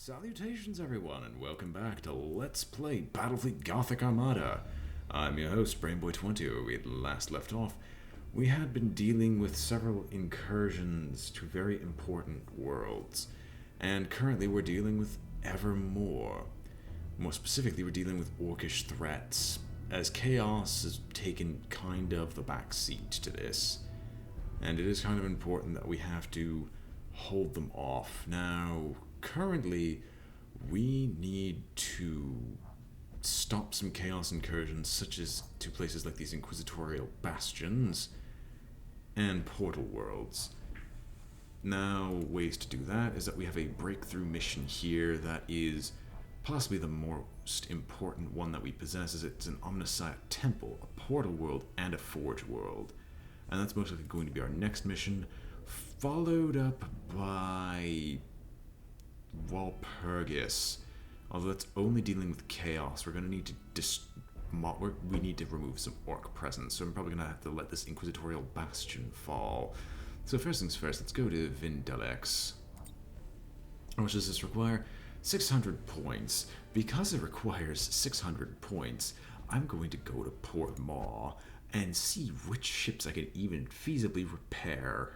Salutations everyone, and welcome back to Let's Play Battlefleet Gothic Armada. I'm your host, BrainBoy20. Where we had last left off, we had been dealing with several incursions to very important worlds, and currently we're dealing with ever more. More specifically, we're dealing with orcish threats, as Chaos has taken kind of the back seat to this. And it is kind of important that we have to hold them off. Now, currently, we need to stop some Chaos incursions, such as to places like these Inquisitorial Bastions and Portal Worlds. Now, ways to do that is that we have a breakthrough mission here that is possibly the most important one that we possess. Is it's an Omniscient Temple, a Portal World, and a Forge World. And that's most likely going to be our next mission, followed up by Walpurgis. Although that's only dealing with Chaos, we're going to need to we need to remove some orc presence, so I'm probably going to have to let this Inquisitorial Bastion fall. So first things first, let's go to Vindalex. How much does this require? 600 points. Because it requires 600 points, I'm going to go to Port Maw and see which ships I can even feasibly repair.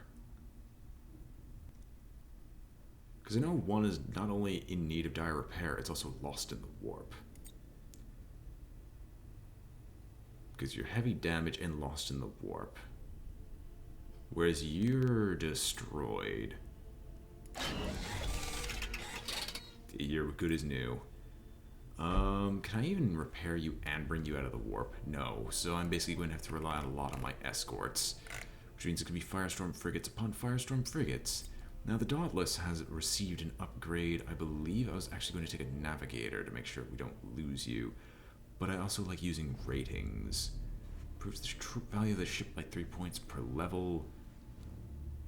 Because I know one is not only in need of dire repair, it's also lost in the warp. Because you're heavy damage and lost in the warp. Whereas you're destroyed. You're good as new. Can I even repair you and bring you out of the warp? No, so I'm basically going to have to rely on a lot of my escorts. Which means it can be Firestorm frigates upon Firestorm frigates. Now the Dauntless has received an upgrade. I believe I was actually going to take a Navigator to make sure we don't lose you. But I also like using ratings. Improves the troop value of the ship by 3 points per level.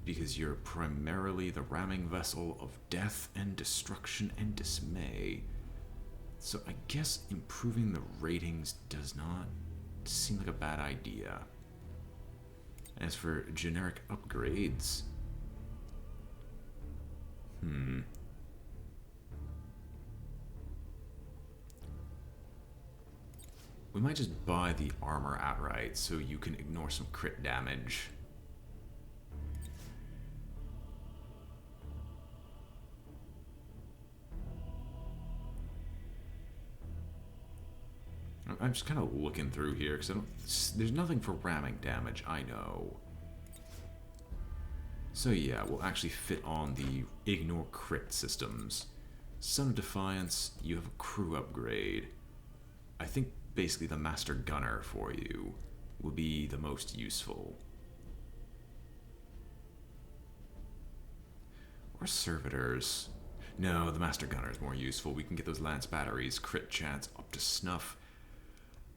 Because you're primarily the ramming vessel of death and destruction and dismay. So I guess improving the ratings does not seem like a bad idea. As for generic upgrades... We might just buy the armor outright so you can ignore some crit damage. I'm just kind of looking through here because there's nothing for ramming damage, I know. So yeah, we'll actually fit on the ignore crit systems. Son of Defiance, you have a crew upgrade. I think basically the Master Gunner for you will be the most useful. Or Servitors. No, the Master Gunner is more useful. We can get those Lance Batteries, crit chance up to snuff.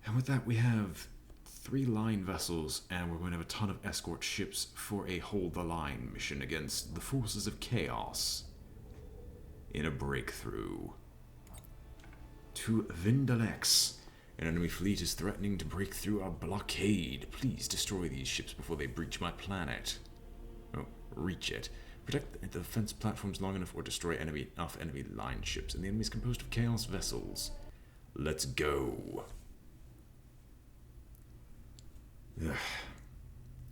And with that we have 3 line vessels, and we're going to have a ton of escort ships for a hold the line mission against the forces of Chaos. In a breakthrough. To Vindalex. An enemy fleet is threatening to break through our blockade. Please destroy these ships before they breach my planet. Oh, reach it. Protect the defense platforms long enough or destroy enough enemy line ships, and the enemy is composed of Chaos vessels. Let's go. Ugh.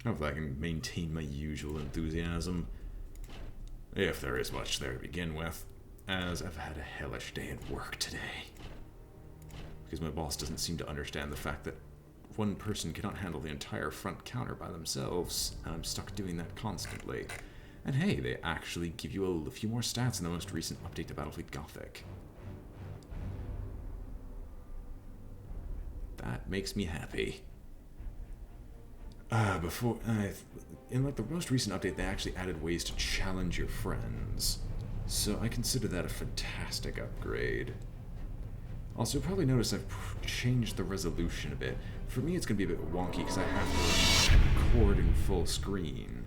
Hopefully I can maintain my usual enthusiasm. If there is much there to begin with, as I've had a hellish day at work today. Because my boss doesn't seem to understand the fact that one person cannot handle the entire front counter by themselves, and I'm stuck doing that constantly. And hey, they actually give you a few more stats in the most recent update to Battlefleet Gothic. That makes me happy. In like the most recent update, they actually added ways to challenge your friends. So I consider that a fantastic upgrade. Also, you'll probably notice I've changed the resolution a bit. For me, it's going to be a bit wonky because I have to record in full screen.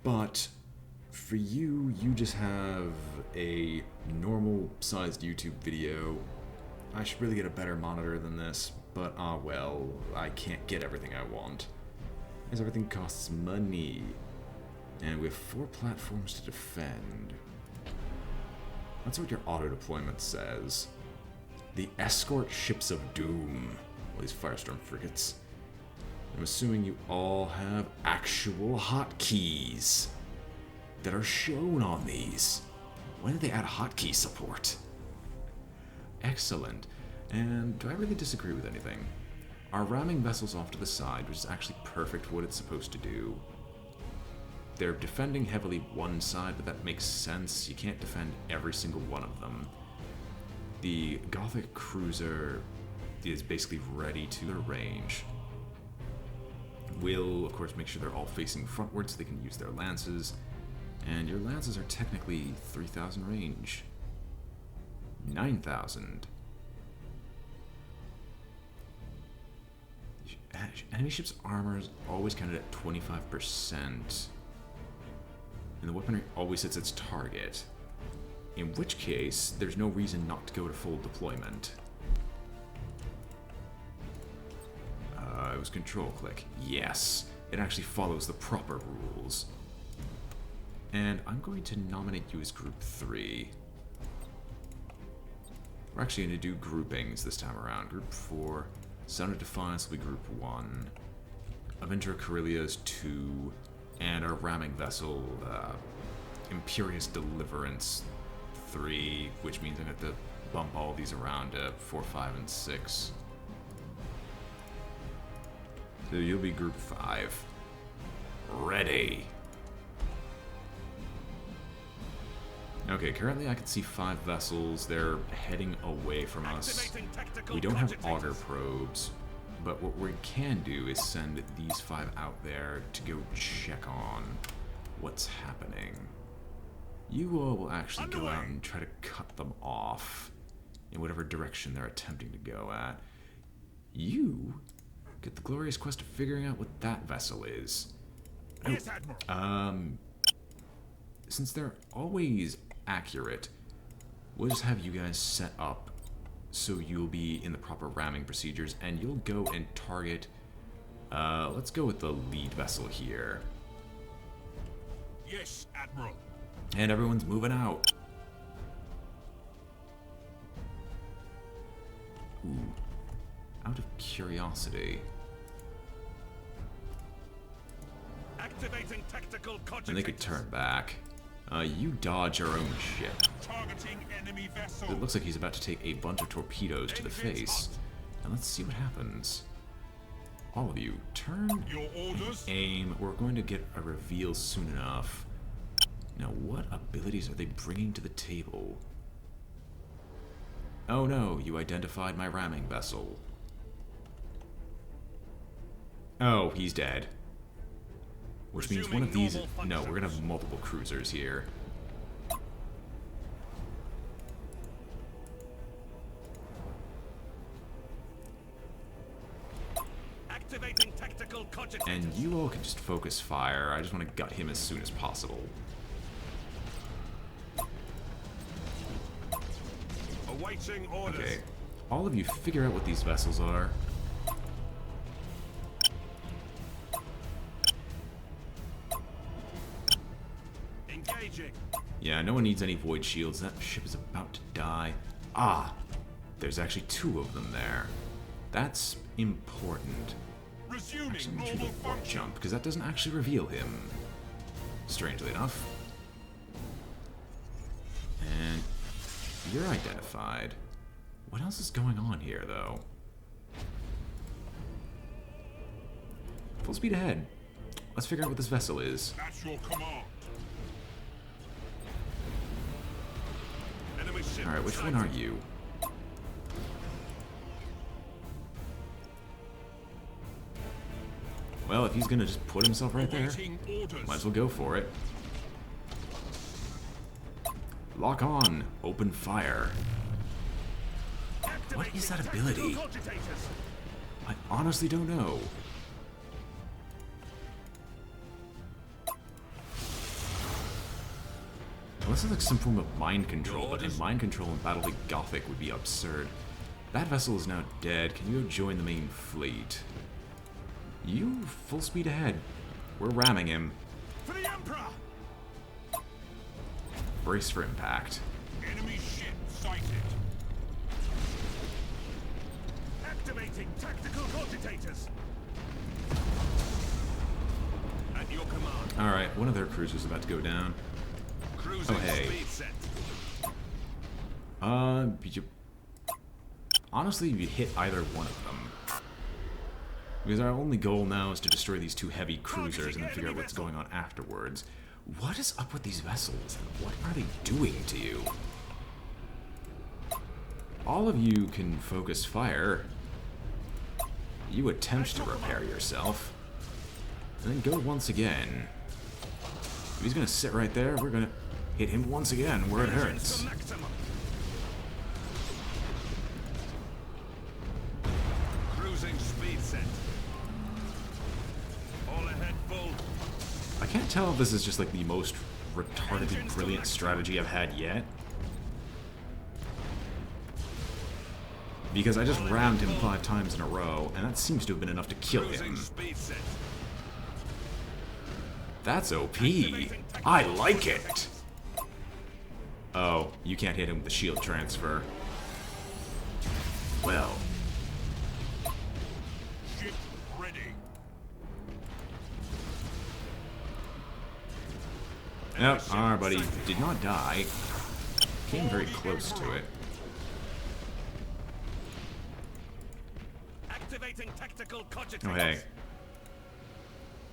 But for you, you just have a normal-sized YouTube video. I should really get a better monitor than this. But, well, I can't get everything I want. Because everything costs money. And we have 4 platforms to defend. That's what your auto-deployment says. The escort ships of doom. Well, these Firestorm frigates. I'm assuming you all have actual hotkeys that are shown on these. When did they add hotkey support? Excellent. And do I really disagree with anything? Our ramming vessels off to the side, which is actually perfect for what it's supposed to do. They're defending heavily one side, but that makes sense. You can't defend every single one of them. The Gothic cruiser is basically ready to their range. We'll, of course, make sure they're all facing frontwards so they can use their lances. And your lances are technically 3,000 range. 9,000. Enemy ship's armor is always counted at 25%. And the weaponry always hits its target. In which case, there's no reason not to go to full deployment. It was control click. Yes, it actually follows the proper rules. And I'm going to nominate you as Group 3. We're actually going to do groupings this time around. Group 4, Sound of Defiance will be Group 1. Avenger Corellia is 2. And our ramming vessel, Imperious Deliverance 3, which means I have to bump all these around to 4, 5, and 6. So you'll be Group 5. Ready. Okay, currently I can see 5 vessels. They're heading away from us. We don't have auger probes, but what we can do is send these 5 out there to go check on what's happening. You all will actually go out and try to cut them off in whatever direction they're attempting to go at. You get the glorious quest of figuring out what that vessel is. Yes, Admiral. Since they're always accurate, we'll just have you guys set up so you'll be in the proper ramming procedures, and you'll go and target, let's go with the lead vessel here. Yes, Admiral. And everyone's moving out. Ooh. Out of curiosity. Activating tactical cogitators. And they could turn back. You dodge your own ship. Targeting enemy vessel. It looks like he's about to take a bunch of torpedoes to the face. And let's see what happens. All of you, turn Your orders. and aim. We're going to get a reveal soon enough. Now, what abilities are they bringing to the table? Oh no, you identified my ramming vessel. Oh, he's dead. Which means one of these... No, we're gonna have multiple cruisers here. Activating tactical cogitators. And you all can just focus fire. I just want to gut him as soon as possible. Awaiting orders. Okay. All of you figure out what these vessels are. Engaging. Yeah, no one needs any void shields. That ship is about to die. Ah! There's actually 2 of them there. That's important. Resuming Actually, I'm gonna normal do the warp function. jump, because that doesn't actually reveal him. Strangely enough. And you're identified. What else is going on here, though? Full speed ahead. Let's figure out what this vessel is. That's your command. Enemy ship. Alright, which one are you? Well, if he's gonna just put himself right there, Awaiting orders. might as well go for it. Lock on. Open fire. What is that ability? Cogitators. I honestly don't know. Unless it's like some form of mind control, but in mind control in Battlefleet Gothic would be absurd. That vessel is now dead. Can you go join the main fleet? You full speed ahead. We're ramming him. For the Emperor. Brace for impact. Enemy Activating tactical cogitators. At your command. Alright, one of their cruisers is about to go down. Cruising Oh, hey. speed set. Honestly, you hit either one of them. Because our only goal now is to destroy these two heavy cruisers and then figure out what's going on afterwards. What is up with these vessels? What are they doing to you? All of you can focus fire. You attempt to repair yourself. And then go once again. If he's gonna sit right there, we're gonna hit him once again where it hurts. Cruising speed set. All ahead full. I can't tell if this is just like the most retardedly brilliant strategy I've had yet. Because I just rammed him 5 times in a row, and that seems to have been enough to kill him. That's OP. I like it. Oh, you can't hit him with the shield transfer. Well. Ship ready. Yep, our buddy did not die. Came very close to it. Activating tactical cogitators. Oh, hey.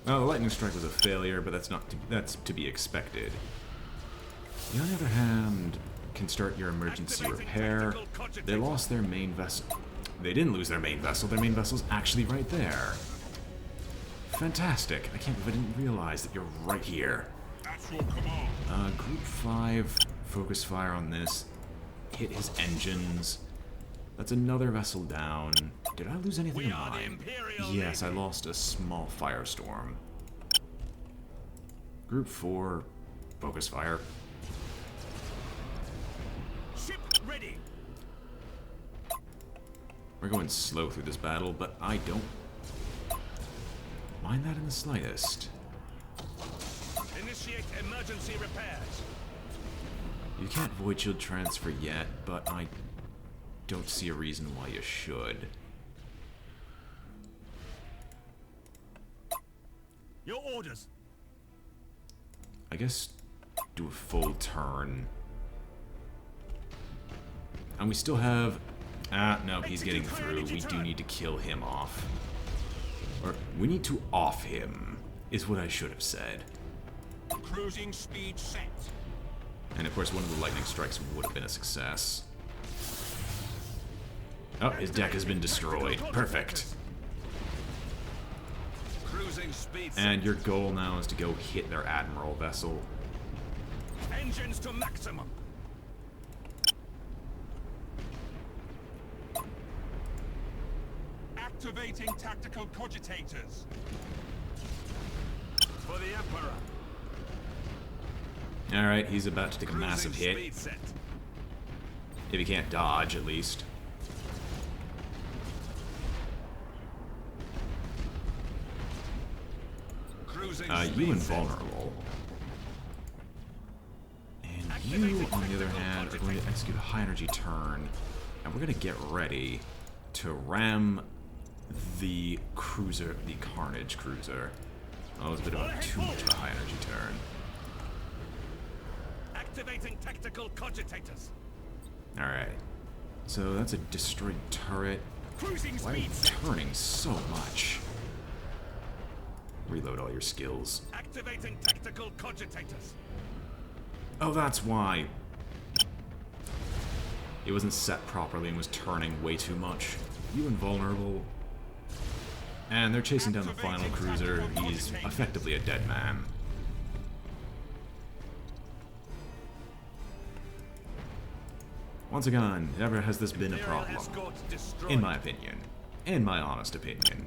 Well, the lightning strike was a failure, but that's to be expected. You, on the other hand, can start your emergency repair. They lost their main vessel. They didn't lose their main vessel. Their main vessel's actually right there. Fantastic. I can't believe I didn't realize that you're right here. That's your command. Group 5, focus fire on this. Hit his engines. That's another vessel down. Did I lose anything in mine? Yes, I lost a small firestorm. Group 4, focus fire. Ship ready. We're going slow through this battle, but I don't mind that in the slightest. Initiate emergency repairs. You can't void shield transfer yet, but I don't see a reason why you should. Your orders. I guess do a full turn. And we still have... no, he's getting through. We do need to kill him off. Or, we need to off him, is what I should have said. Cruising speed set. And of course, one of the lightning strikes would have been a success. Oh, his deck has been destroyed. Perfect. Cruising speed set. And your goal now is to go hit their admiral vessel. Engines to maximum. Activating tactical cogitators. For the Emperor. Alright, he's about to take a massive hit. Speed set. If he can't dodge, at least. Cruising You speed invulnerable. And you, on the other hand, are going to execute a high energy turn. And we're going to get ready to ram the cruiser, the Carnage cruiser. Oh, it was a bit of too much of a high energy turn. Activating tactical cogitators. Alright. So that's a destroyed turret. Cruising Why are you speed set. turning so much? Reload all your skills. Activating tactical cogitators. Oh, that's why. It wasn't set properly and was turning way too much. You invulnerable. And they're chasing down the final cruiser. He's effectively a dead man. Once again, never has this been a problem. In my opinion. In my honest opinion.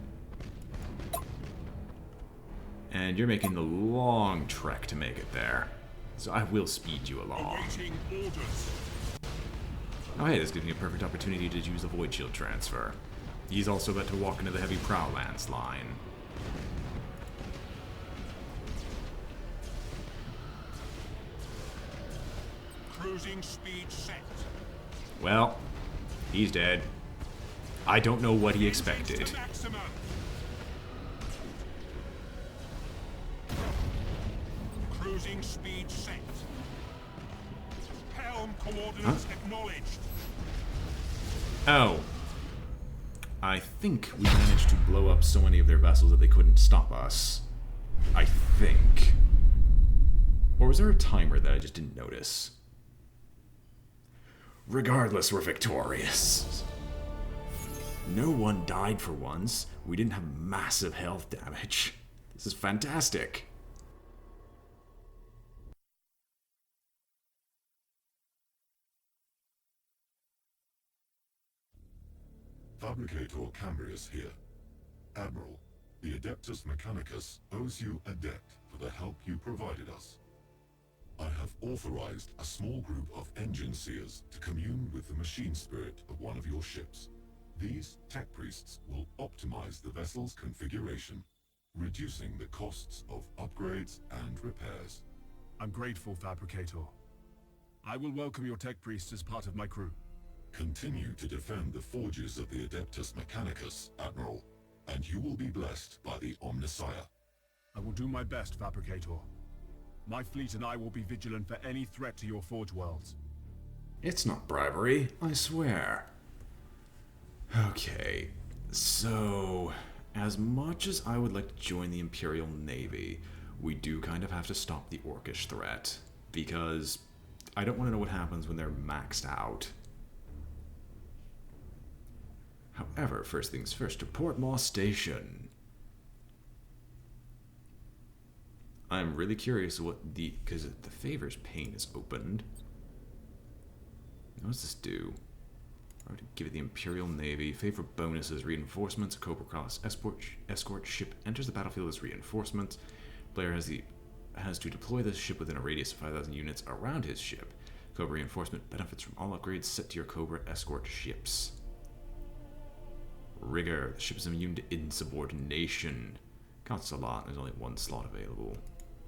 And you're making the long trek to make it there. So I will speed you along. Awaiting orders. Oh hey, this gives me a perfect opportunity to use a void shield transfer. He's also about to walk into the heavy prow lance line. Cruising speed set. Well, he's dead. I don't know what he expected. Maximum. Cruising speed set. Helm coordinates acknowledged. Oh. I think we managed to blow up so many of their vessels that they couldn't stop us. I think. Or was there a timer that I just didn't notice? Regardless, we're victorious. No one died for once. We didn't have massive health damage. This is fantastic. Fabricator Cambrius here. Admiral, the Adeptus Mechanicus owes you a debt for the help you provided us. I have authorized a small group of engine seers to commune with the machine spirit of one of your ships. These tech priests will optimize the vessel's configuration, reducing the costs of upgrades and repairs. I'm grateful, Fabricator. I will welcome your tech priest as part of my crew. Continue to defend the forges of the Adeptus Mechanicus, Admiral, and you will be blessed by the Omnissiah. I will do my best, Fabricator. My fleet and I will be vigilant for any threat to your forge worlds. It's not bribery, I swear. Okay, so as much as I would like to join the Imperial Navy, we do kind of have to stop the Orcish threat, because I don't want to know what happens when they're maxed out. However, first things first, to Portmore Station. I'm really curious what because the favors pane is opened. What does this do? I would give it the Imperial Navy. Favor bonuses, reinforcements. A Cobra Class escort ship enters the battlefield as reinforcements. Player has to deploy this ship within a radius of 5,000 units around his ship. Cobra reinforcement benefits from all upgrades set to your Cobra escort ships. Rigor. The ship is immune to insubordination. Costs a lot. There's only one slot available.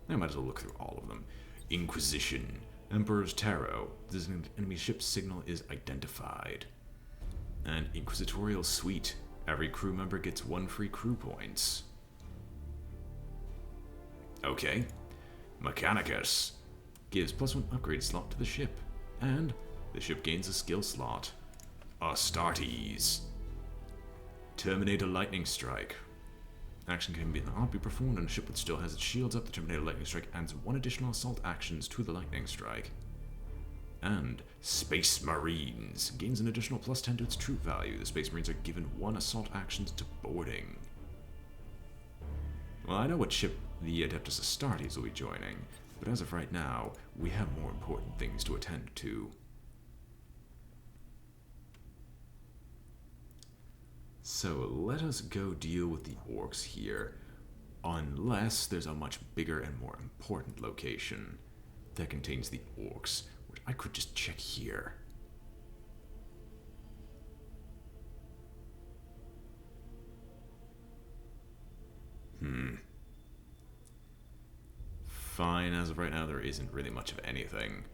I might as well look through all of them. Inquisition. Emperor's Tarot. This enemy ship signal is identified. And Inquisitorial Suite. Every crew member gets 1 free crew points. Okay. Mechanicus. Gives +1 upgrade slot to the ship. And the ship gains a skill slot. Astartes. Terminator Lightning Strike. Action can not be performed on a ship that still has its shields up. The Terminator Lightning Strike adds 1 additional assault actions to the Lightning Strike. And Space Marines. Gains an additional +10 to its troop value. The Space Marines are given 1 assault actions to boarding. Well, I know what ship the Adeptus Astartes will be joining, but as of right now, we have more important things to attend to. So let us go deal with the orcs here, unless there's a much bigger and more important location that contains the orcs, which I could just check here. Fine, as of right now there isn't really much of anything.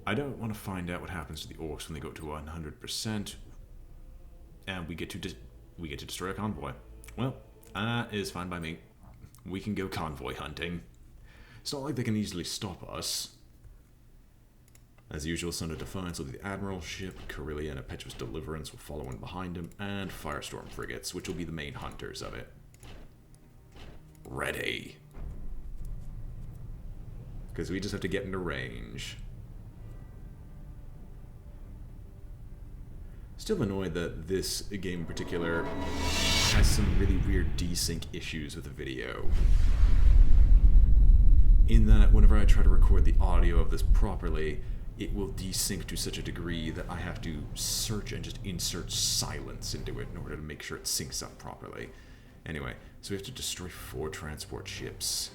I don't want to find out what happens to the orcs when they go to 100%. And we get to destroy a convoy. Well, that is fine by me. We can go convoy hunting. It's not like they can easily stop us. As usual, Son of Defiance will be the Admiral ship, Carillia and Impetuous Deliverance will follow in behind him, and Firestorm frigates, which will be the main hunters of it. Ready. Because we just have to get into range. Still annoyed that this game in particular has some really weird desync issues with the video. In that whenever I try to record the audio of this properly, it will desync to such a degree that I have to search and just insert silence into it in order to make sure it syncs up properly. Anyway, so we have to destroy 4 transport ships.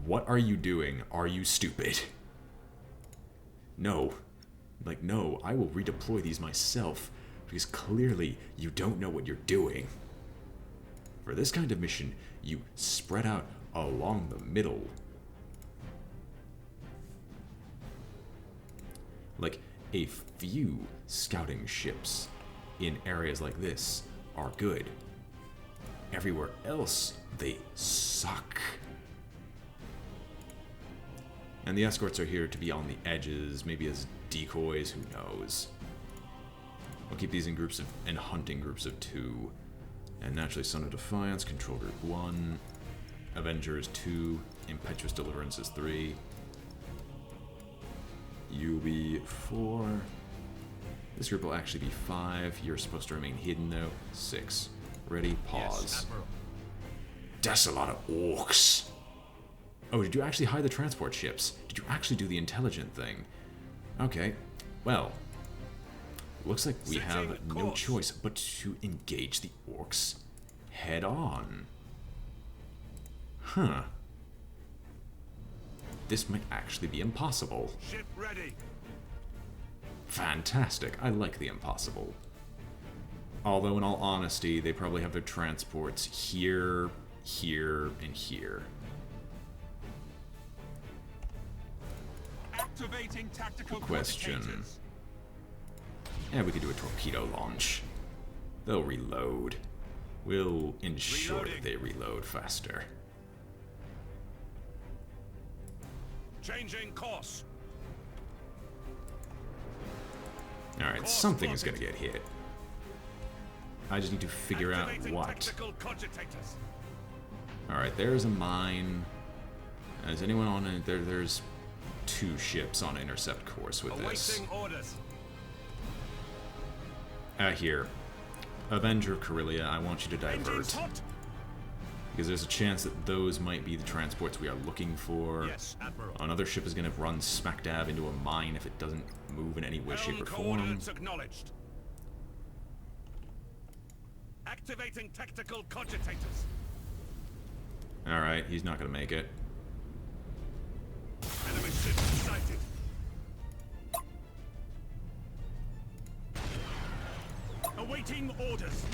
What are you doing? Are you stupid? No. Like, no, I will redeploy these myself, because clearly you don't know what you're doing. For this kind of mission, you spread out along the middle. Like, a few scouting ships in areas like this are good. Everywhere else, they suck. And the escorts are here to be on the edges, maybe as decoys, who knows. We'll keep these in groups of, in hunting groups of 2. And naturally, Son of Defiance, Control Group 1, Avengers 2, Impetuous Deliverance is 3, UB 4. This group will actually be 5. You're supposed to remain hidden though. 6. Ready? Pause. Yes, Admiral. That's a lot of orcs. Oh, did you actually hide the transport ships? Did you actually do the intelligent thing? Okay, well, looks like we have no choice but to engage the orcs head on. Huh. This might actually be impossible. Ship ready. Fantastic. I like the impossible. Although, in all honesty, they probably have their transports here, here, and here. Activating tactical Question. coordinators. Yeah, we could do a torpedo launch. They'll reload. We'll ensure that they reload faster. Changing course. Alright, something is gonna get hit. I just need to figure out Activating what. tactical cogitators. Alright, there's a mine. Is anyone on it? There's 2 ships on intercept course with this. Awaiting orders. Here. Avenger of Corellia, I want you to Engines divert. hot. Because there's a chance that those might be the transports we are looking for. Yes, Admiral. Another ship is going to run smack dab into a mine if it doesn't move in any way, shape, or Helm form. coordinates acknowledged. Activating tactical cogitators. Alright, he's not going to make it. Enemy ship sighted. Awaiting orders.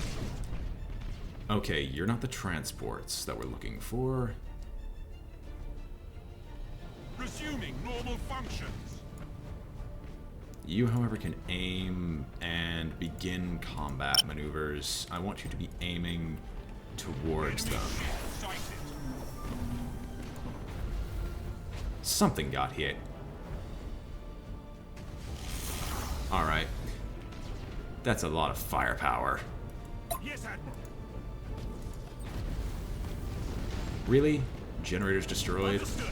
Okay, you're not the transports that we're looking for. Resuming normal functions. You, however, can aim and begin combat maneuvers. I want you to be aiming towards them. Sighted. Something got hit. Alright. That's a lot of firepower. Yes, Admiral. Really? Generators destroyed? Understood.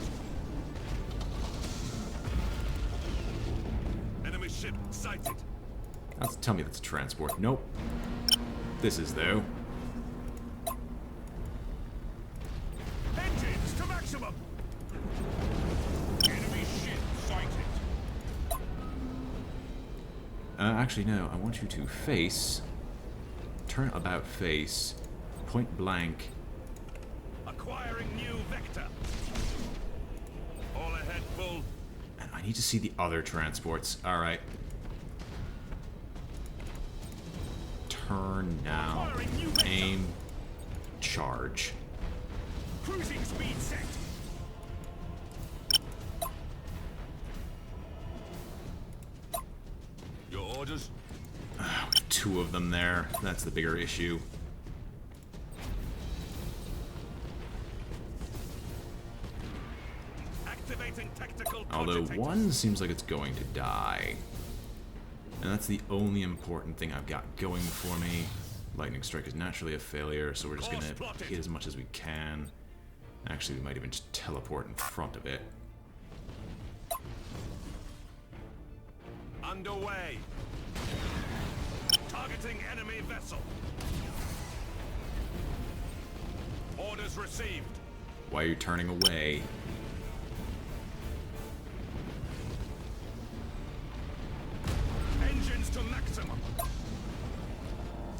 Enemy ship sighted. Tell me that's a transport. Nope. This is, though. Engines to maximum. Enemy ship sighted. Actually, no. I want you to face. Turn about face. Point blank. Acquiring new vector. All ahead full. And I need to see the other transports. Alright. Turn now. Acquiring new vector. Aim. Charge. Cruising speed set. Your orders? 2 of them there. That's the bigger issue. Activating tactical Although cogitators. one seems like it's going to die. And that's the only important thing I've got going for me. Lightning Strike is naturally a failure, so we're just going to hit as much as we can. Actually, we might even just teleport in front of it. Underway. Targeting enemy vessel. Orders received. Why are you turning away? Engines to maximum.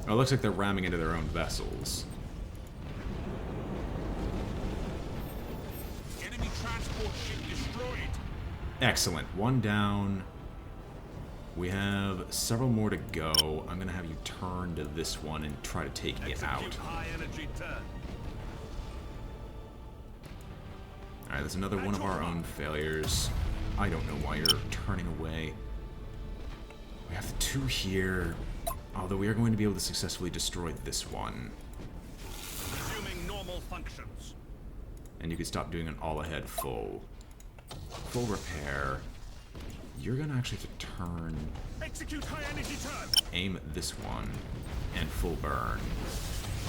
Oh, it looks like they're ramming into their own vessels. Enemy transport ship destroyed. Excellent. 1 down. We have several more to go. I'm going to have you turn to this one and try to take it out. Execute high energy turn. Alright, that's another one of our own failures. I don't know why you're turning away. We have 2 here, although we are going to be able to successfully destroy this one. Resuming normal functions. And you can stop doing an all-ahead full repair. You're gonna actually have to turn, Execute high energy turn. aim at this one, and full burn.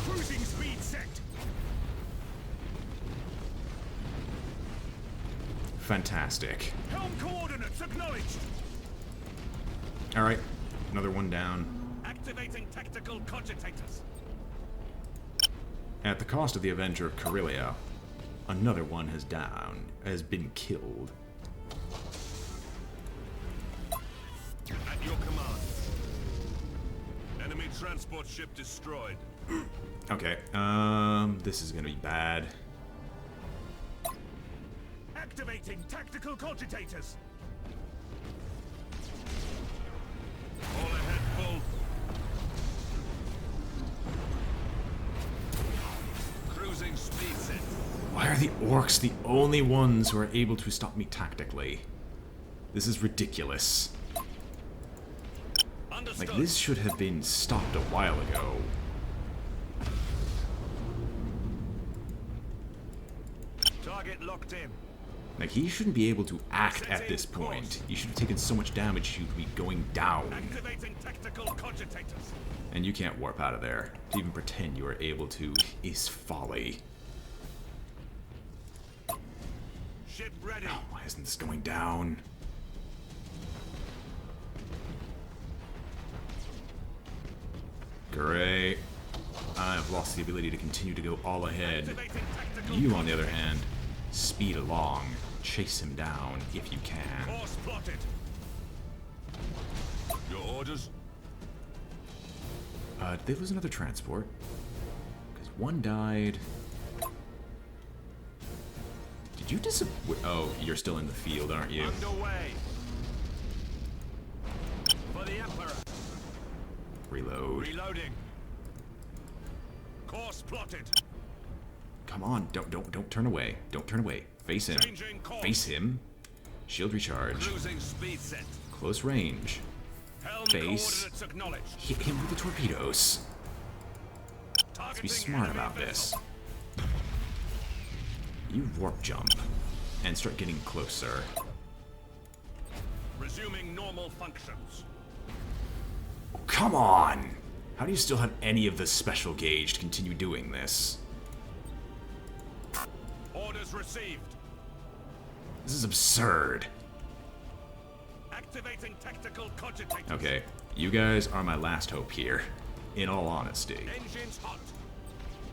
Cruising speed set. Fantastic. Helm coordinates acknowledged. Alright, another one down. Activating tactical cogitators. At the cost of the Avenger of Corellia, another one has been killed. At your command. Enemy transport ship destroyed. Okay, this is gonna be bad. Activating tactical cogitators. All ahead full. Cruising speed set. Why are the orcs the only ones who are able to stop me tactically? This is ridiculous. Understood. Like, this should have been stopped a while ago. Target locked in. Like, he shouldn't be able to act at this point. He should have taken so much damage, he should be going down. Activating tactical cogitators. And you can't warp out of there. To even pretend you are able to is folly. Ship ready. Oh, why isn't this going down? Great. I have lost the ability to continue to go all ahead. Activating tactical You, on the other hand, speed along. Chase him down if you can. course plotted. Your orders? Did they lose another transport? Because one died. Did you disappear? Oh, you're still in the field, aren't you? Underway. For the Emperor. Reload. Reloading. Course plotted. Come on, don't turn away. Don't turn away. Face him. Changing course. Face him. Shield recharge. Cruising speed set. Close range. Helm Base. coordinates acknowledged. Hit him with the torpedoes. Let's Targeting be smart enemy about vessel. this. You warp jump and start getting closer. Resuming normal functions. Come on! How do you still have any of the special gauge to continue doing this? Orders received. This is absurd. Activating tactical cogitators. Okay, you guys are my last hope here. In all honesty. Engines hot.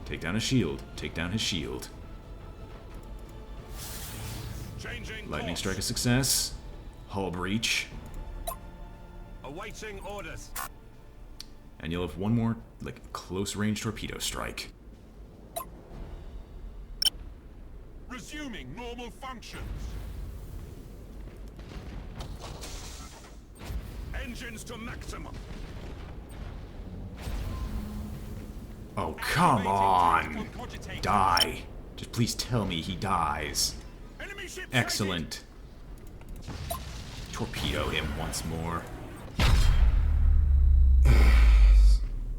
Take down his shield. Take down his shield. Changing Lightning course. strike a success. Hull breach. Awaiting orders. And you'll have one more, like, close range torpedo strike. Resuming normal functions. Engines to maximum. Oh, come on! Activating tactical cogitators. Die. Just please tell me he dies. Enemy ship Excellent. Torpedo him once more.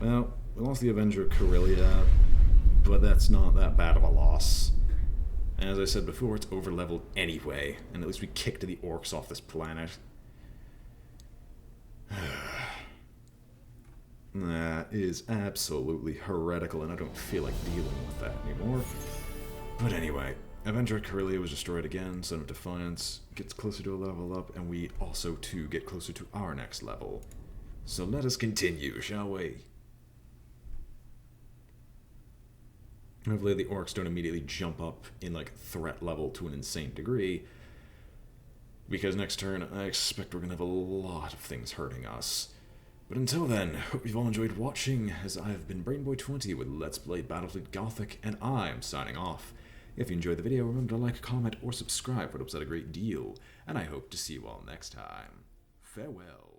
Well, we lost the Avenger of Corellia, but that's not that bad of a loss. As I said before, it's over-leveled anyway, and at least we kicked the orcs off this planet. That is absolutely heretical, and I don't feel like dealing with that anymore. But anyway, Avenger of Corellia was destroyed again, Son of Defiance gets closer to a level up, and we also, too, get closer to our next level. So let us continue, shall we? Hopefully the orcs don't immediately jump up in, like, threat level to an insane degree, because next turn I expect we're going to have a lot of things hurting us. But until then, hope you've all enjoyed watching, as I have been BrainBoy20 with Let's Play Battlefleet Gothic, and I'm signing off. If you enjoyed the video, remember to like, comment, or subscribe, for it helps out a great deal, and I hope to see you all next time. Farewell.